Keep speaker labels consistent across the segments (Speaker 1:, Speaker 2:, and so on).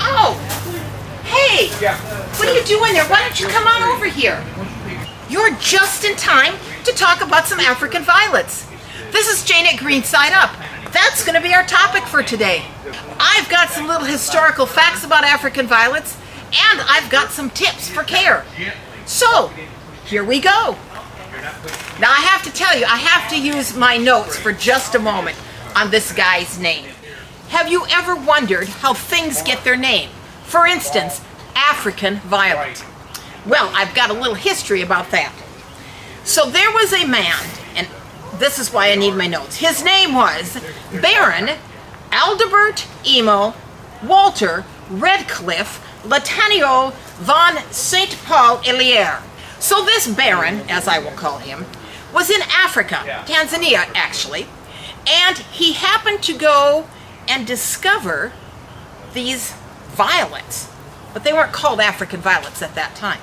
Speaker 1: Oh! Hey! What are you doing there? Why don't you come on over here? You're just in time to talk about some African violets. This is Jane at Green Side Up. That's going to be our topic for today. I've got some little historical facts about African violets, and I've got some tips for care. So, here we go. Now I have to tell you, I have to use my notes for just a moment on this guy's name. Have you ever wondered how things get their name? For instance, African violet. Well, I've got a little history about that. So there was a man, and this is why I need my notes. His name was Baron Aldebert Emil Walter Redcliffe Latanio von St. Paul Eliere. So this baron, as I will call him, was in Africa, Tanzania actually, and he happened to go and discover these violets, but they weren't called African violets at that time.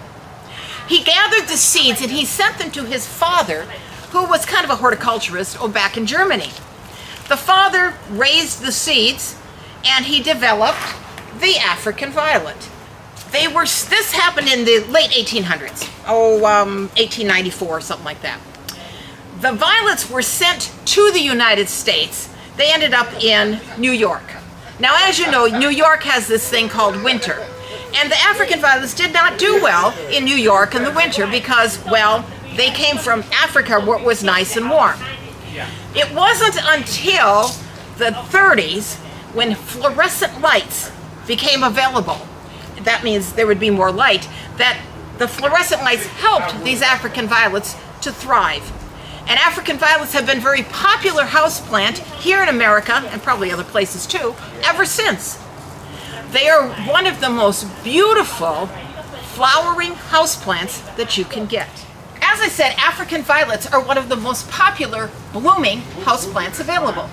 Speaker 1: He gathered the seeds and he sent them to his father, who was kind of a horticulturist back in Germany. The father raised the seeds and he developed the African violet. This happened in the late 1800s, 1894 or something like that. The violets were sent to the United States. They ended up in New York. Now, as you know, New York has this thing called winter. And the African violets did not do well in New York in the winter because, well, they came from Africa where it was nice and warm. It wasn't until the 30s when fluorescent lights became available. That means there would be more light, that the fluorescent lights helped these African violets to thrive. And African violets have been very popular houseplant here in America, and probably other places too, ever since. They are one of the most beautiful flowering houseplants that you can get. As I said, African violets are one of the most popular blooming houseplants available.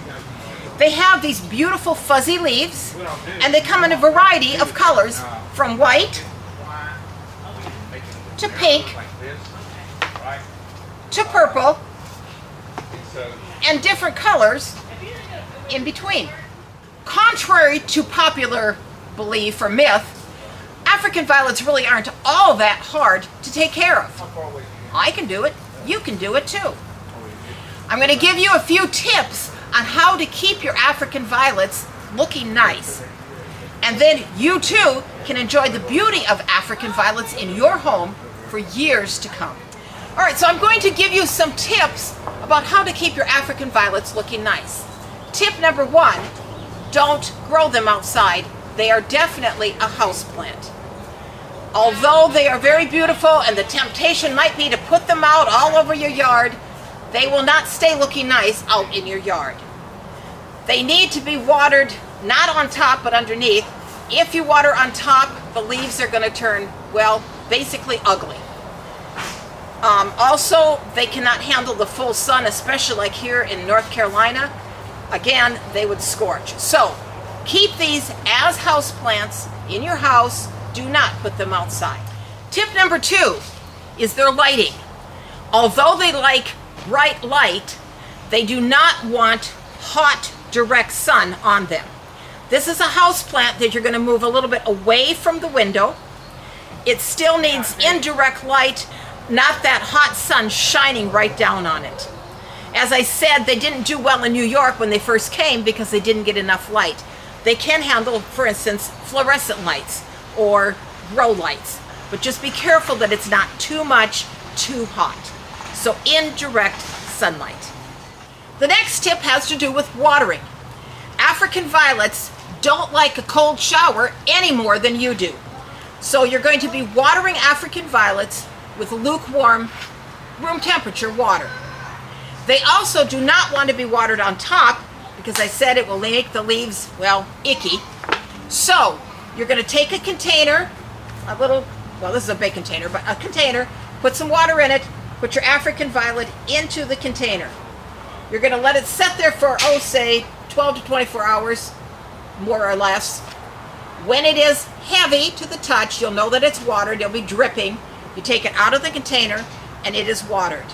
Speaker 1: They have these beautiful fuzzy leaves, and they come in a variety of colors, from white to pink to purple, and different colors in between. Contrary to popular belief or myth, African violets really aren't all that hard to take care of. I can do it. You can do it too. I'm going to give you a few tips on how to keep your African violets looking nice. And then you too can enjoy the beauty of African violets in your home for years to come. All right, so I'm going to give you some tips about how to keep your African violets looking nice. Tip number one, don't grow them outside. They are definitely a house plant. Although they are very beautiful and the temptation might be to put them out all over your yard, they will not stay looking nice out in your yard. They need to be watered not on top but underneath. If you water on top, the leaves are going to turn, well, basically ugly. Also, they cannot handle the full sun, especially like here in North Carolina. Again, they would scorch. So, keep these as house plants in your house. Do not put them outside. Tip number two is their lighting. Although they like bright light, they do not want hot, direct sun on them. This is a house plant that you're going to move a little bit away from the window. It still needs indirect light, not that hot sun shining right down on it. As I said, they didn't do well in New York when they first came because they didn't get enough light. They can handle, for instance, fluorescent lights or grow lights, but just be careful that it's not too much, too hot. So indirect sunlight. The next tip has to do with watering. African violets don't like a cold shower any more than you do. So you're going to be watering African violets with lukewarm, room temperature water. They also do not want to be watered on top because I said it will make the leaves, well, icky. So you're going to take a container, a little, well, this is a big container, but a container, put some water in it, put your African violet into the container. You're going to let it sit there for, say, 12 to 24 hours, more or less. When it is heavy to the touch, you'll know that it's watered, it'll be dripping. You take it out of the container and it is watered.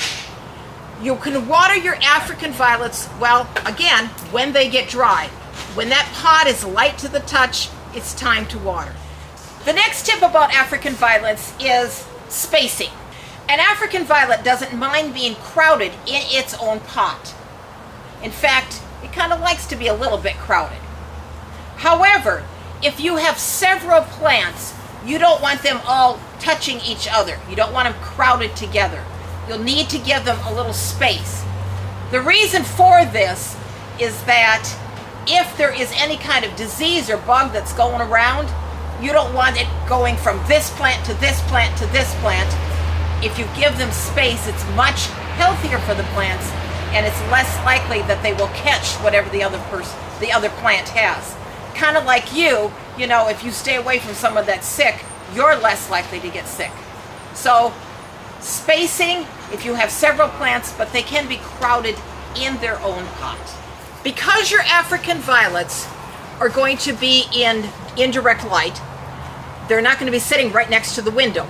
Speaker 1: You can water your African violets, well, again, when they get dry. When that pot is light to the touch, it's time to water. The next tip about African violets is spacing. An African violet doesn't mind being crowded in its own pot. In fact, it kind of likes to be a little bit crowded. However, if you have several plants, you don't want them all touching each other. You don't want them crowded together. You'll need to give them a little space. The reason for this is that if there is any kind of disease or bug that's going around, you don't want it going from this plant to this plant to this plant. If you give them space, it's much healthier for the plants, and it's less likely that they will catch whatever the other plant has. Kind of like you know, if you stay away from someone that's sick, you're less likely to get sick. So spacing, if you have several plants, but they can be crowded in their own pot. Because your African violets are going to be in indirect light, they're not going to be sitting right next to the window.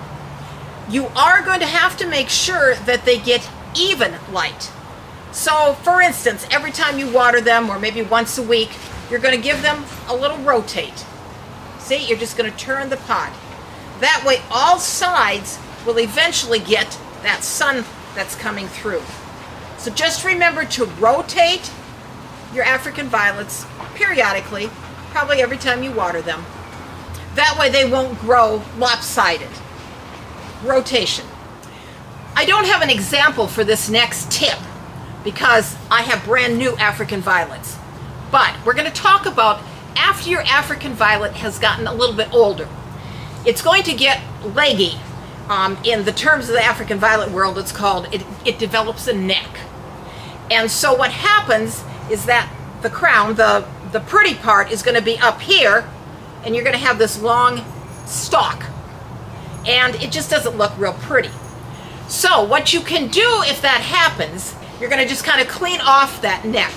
Speaker 1: You are going to have to make sure that they get even light. So, for instance, every time you water them, or maybe once a week, you're going to give them a little rotate. See, you're just going to turn the pot. That way all sides will eventually get that sun that's coming through. So just remember to rotate your African violets periodically, probably every time you water them. That way they won't grow lopsided. Rotation. I don't have an example for this next tip because I have brand new African violets. But we're going to talk about after your African violet has gotten a little bit older. It's going to get leggy. In the terms of the African violet world, it's called, it develops a neck. And so what happens is that the crown, the pretty part, is going to be up here, and you're going to have this long stalk. And it just doesn't look real pretty. So what you can do if that happens, you're going to just kind of clean off that neck.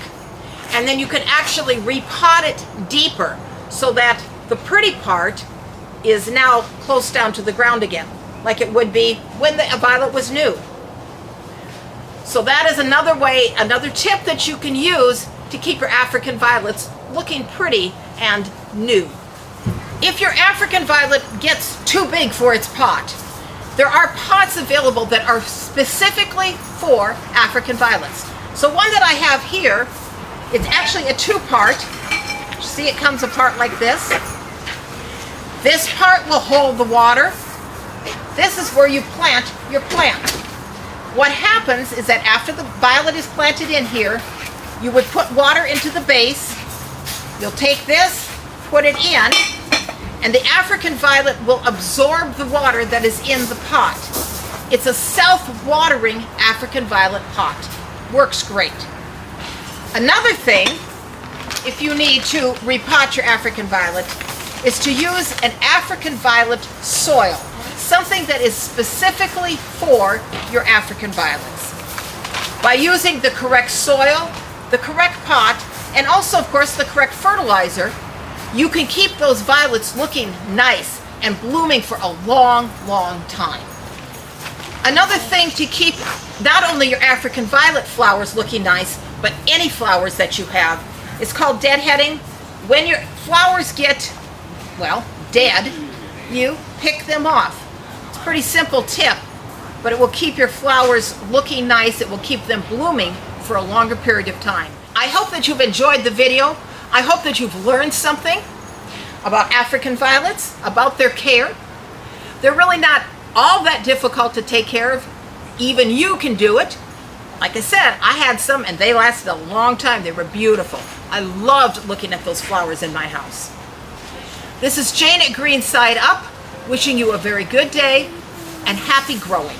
Speaker 1: And then you can actually repot it deeper so that the pretty part is now close down to the ground again, like it would be when the violet was new. So that is another way, another tip that you can use to keep your African violets looking pretty and new. If your African violet gets too big for its pot, there are pots available that are specifically for African violets. So one that I have here, it's actually a two-part. See, it comes apart like this. This part will hold the water. This is where you plant your plant. What happens is that after the violet is planted in here, you would put water into the base. You'll take this, put it in, and the African violet will absorb the water that is in the pot. It's a self-watering African violet pot. Works great. Another thing, if you need to repot your African violet, is to use an African violet soil, something that is specifically for your African violets. By using the correct soil, the correct pot, and also, of course, the correct fertilizer, you can keep those violets looking nice and blooming for a long, long time. Another thing to keep not only your African violet flowers looking nice, but any flowers that you have, is called deadheading. When your flowers get, well, dead, you pick them off. It's a pretty simple tip, but it will keep your flowers looking nice. It will keep them blooming for a longer period of time. I hope that you've enjoyed the video. I hope that you've learned something about African violets, about their care. They're really not all that difficult to take care of. Even you can do it. Like I said, I had some and they lasted a long time. They were beautiful. I loved looking at those flowers in my house. This is Jane at Green Side Up, wishing you a very good day and happy growing.